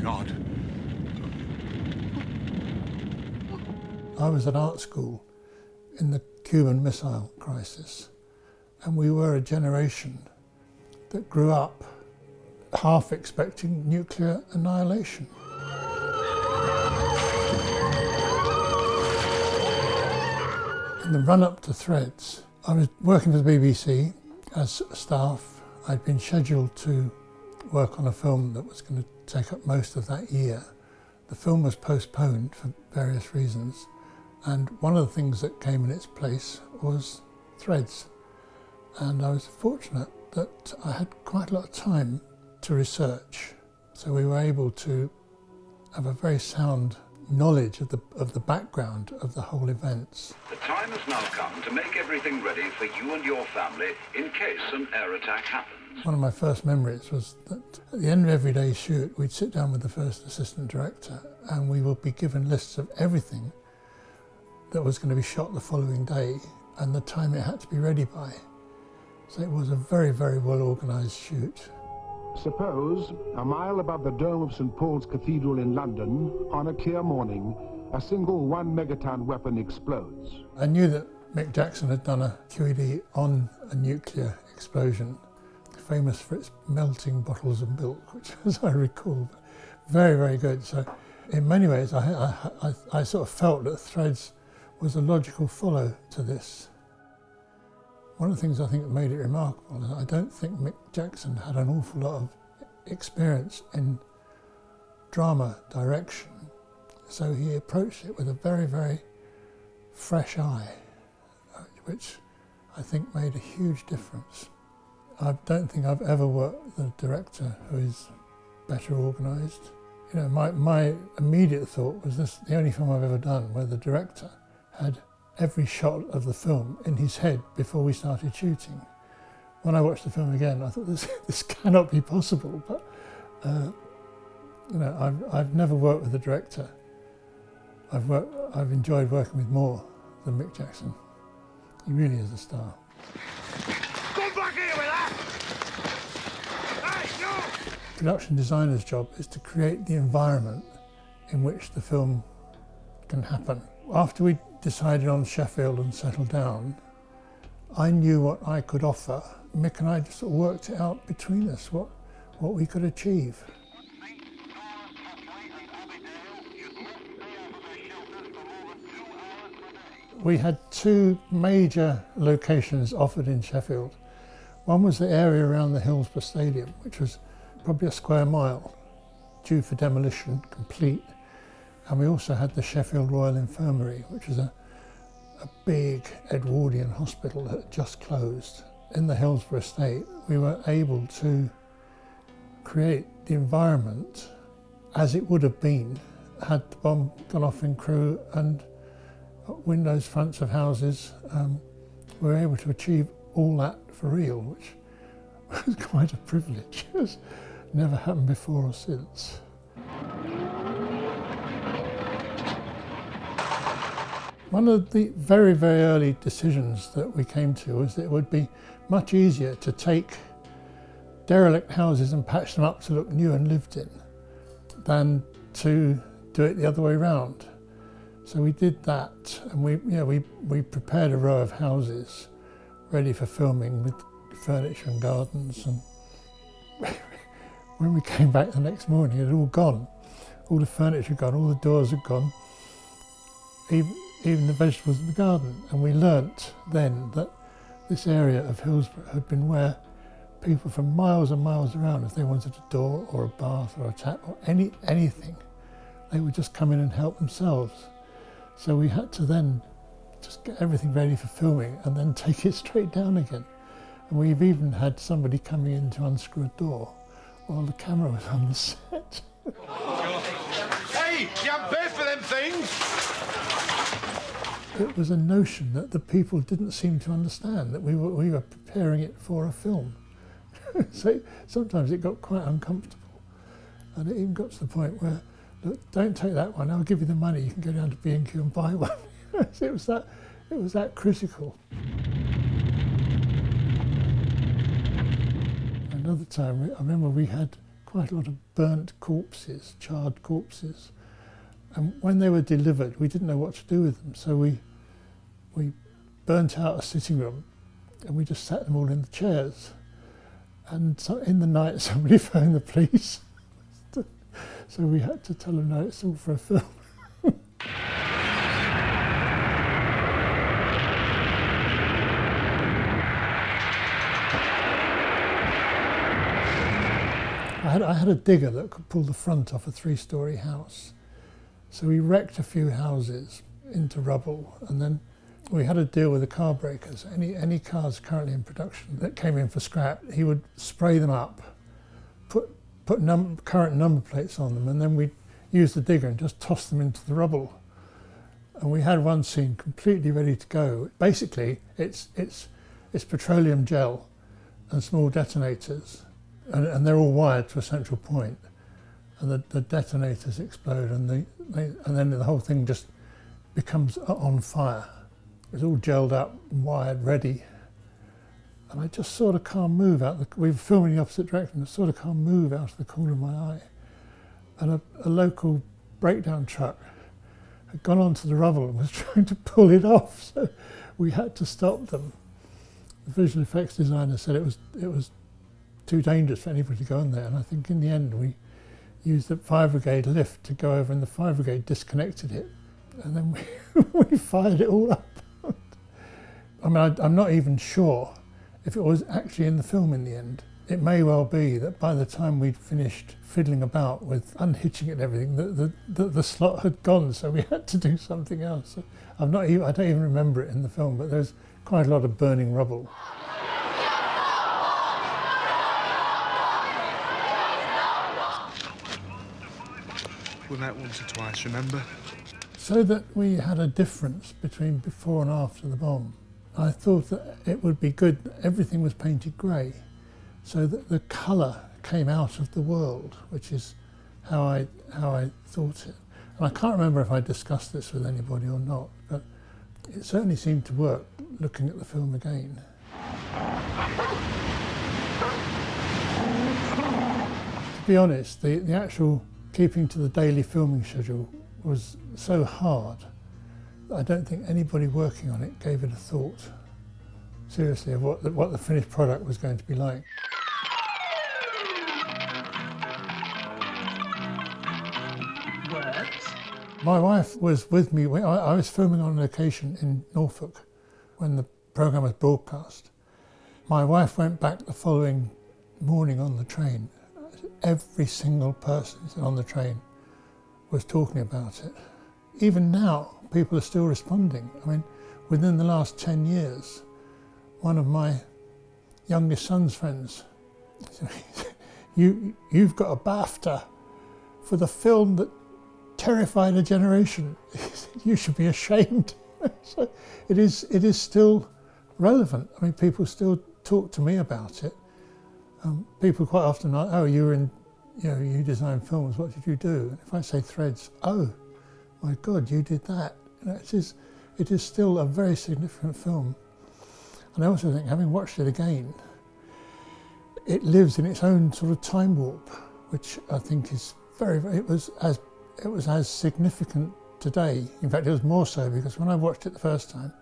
God. I was at art school in the Cuban Missile Crisis, and we were a generation that grew up half expecting nuclear annihilation. In the run-up to Threads, I was working for the BBC as staff. I'd been scheduled to work on a film that was going to take up most of that year. The film was postponed for various reasons, and one of the things that came in its place was Threads. And I was fortunate that I had quite a lot of time to research, so we were able to have a very sound knowledge of the background of the whole events. The time has now come to make everything ready for you and your family in case an air attack happens. One of my first memories was that at the end of every day's shoot, we'd sit down with the first assistant director and we would be given lists of everything that was going to be shot the following day and the time it had to be ready by. So it was a very, very well organised shoot. Suppose, a mile above the dome of St. Paul's Cathedral in London, on a clear morning, a single 1 megaton weapon explodes. I knew that Mick Jackson had done a QED on a nuclear explosion, famous for its melting bottles of milk, which, as I recall, very, very good. So in many ways, I sort of felt that Threads was a logical follow to this. One of the things I think that made it remarkable is I don't think Mick Jackson had an awful lot of experience in drama direction, so he approached it with a very, very fresh eye, which I think made a huge difference. I don't think I've ever worked with a director who is better organised. You know, my immediate thought was this the only film I've ever done where the director had every shot of the film in his head before we started shooting. When I watched the film again, I thought this cannot be possible. But you know, I've never worked with a director. I've enjoyed working with more than Mick Jackson. He really is a star. Come back here with that! Hey, no! Production designer's job is to create the environment in which the film can happen. After we decided on Sheffield and settled down, I knew what I could offer. Mick and I just sort of worked it out between us, what we could achieve. We had two major locations offered in Sheffield. One was the area around the Hillsborough Stadium, which was probably a square mile, due for demolition, complete. And we also had the Sheffield Royal Infirmary, which was a big Edwardian hospital that had just closed. In the Hillsborough estate, we were able to create the environment as it would have been had the bomb gone off in Crewe, and windows, fronts of houses. We were able to achieve all that for real, which was quite a privilege. It's never happened before or since. One of the very, very early decisions that we came to was that it would be much easier to take derelict houses and patch them up to look new and lived in than to do it the other way around. So we did that, and we prepared a row of houses ready for filming with furniture and gardens. And when we came back the next morning, it had all gone. All the furniture had gone, all the doors had gone, even the vegetables in the garden. And we learnt then that this area of Hillsborough had been where people from miles and miles around, if they wanted a door or a bath or a tap or anything, they would just come in and help themselves. So we had to then just get everything ready for filming and then take it straight down again. And we've even had somebody coming in to unscrew a door while the camera was on the set. Hey, you haven't paid for them things! It was a notion that the people didn't seem to understand, that we were preparing it for a film. So sometimes it got quite uncomfortable. And it even got to the point where, look, don't take that one, I'll give you the money, you can go down to B&Q and buy one. It was that critical. Another time, I remember we had quite a lot of burnt corpses, charred corpses. And when they were delivered, we didn't know what to do with them, so we burnt out a sitting room and we just sat them all in the chairs. And so in the night, somebody phoned the police. So we had to tell them, no, it's all for a film. I had a digger that could pull the front off a 3-storey house. So we wrecked a few houses into rubble, and then we had a deal with the car breakers. Any cars currently in production that came in for scrap, he would spray them up, put current number plates on them, and then we'd use the digger and just toss them into the rubble. And we had one scene completely ready to go. Basically, it's petroleum gel and small detonators, and they're all wired to a central point. And the detonators explode, and then the whole thing just becomes on fire. It's all gelled up, wired, ready. And I just saw the car move out. We were filming the opposite direction. I saw the car move out of the corner of my eye. And a local breakdown truck had gone onto the rubble and was trying to pull it off. So we had to stop them. The visual effects designer said it was too dangerous for anybody to go in there. And I think in the end we used the fire brigade lift to go over, and the fire brigade disconnected it. And then we fired it all up. I mean, I'm not even sure if it was actually in the film in the end. It may well be that by the time we'd finished fiddling about with unhitching it and everything, the slot had gone, so we had to do something else. So I don't even remember it in the film, but there's quite a lot of burning rubble. We met once or twice, remember? So that we had a difference between before and after the bomb. I thought that it would be good that everything was painted grey, so that the colour came out of the world, which is how I thought it. And I can't remember if I discussed this with anybody or not, but it certainly seemed to work looking at the film again. To be honest, the actual keeping to the daily filming schedule was so hard that I don't think anybody working on it gave it a thought, seriously, of what the finished product was going to be like. Works. My wife was with me. I was filming on location in Norfolk when the programme was broadcast. My wife went back the following morning on the train. Every single person on the train was talking about it. Even now, people are still responding. I mean, within the last 10 years, one of my youngest son's friends said, you've got a BAFTA for the film that terrified a generation. You should be ashamed. So it is still relevant. I mean, people still talk to me about it. People quite often are, oh, you design films, what did you do? And if I say Threads, oh, my God, you did that. You know, it is still a very significant film. And I also think, having watched it again, it lives in its own sort of time warp, which I think is it was as significant today. In fact, it was more so, because when I watched it the first time,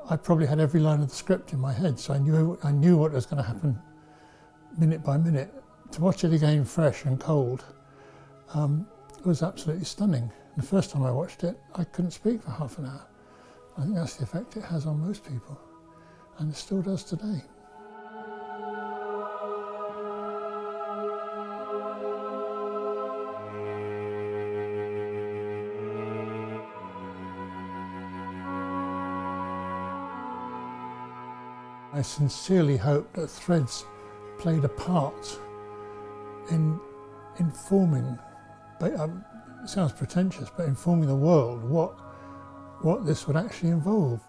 I probably had every line of the script in my head, so I knew what was going to happen minute by minute. To watch it again fresh and cold was absolutely stunning. The first time I watched it, I couldn't speak for half an hour. I think that's the effect it has on most people, and it still does today. I sincerely hope that Threads played a part in informing, it sounds pretentious, but informing the world what this would actually involve.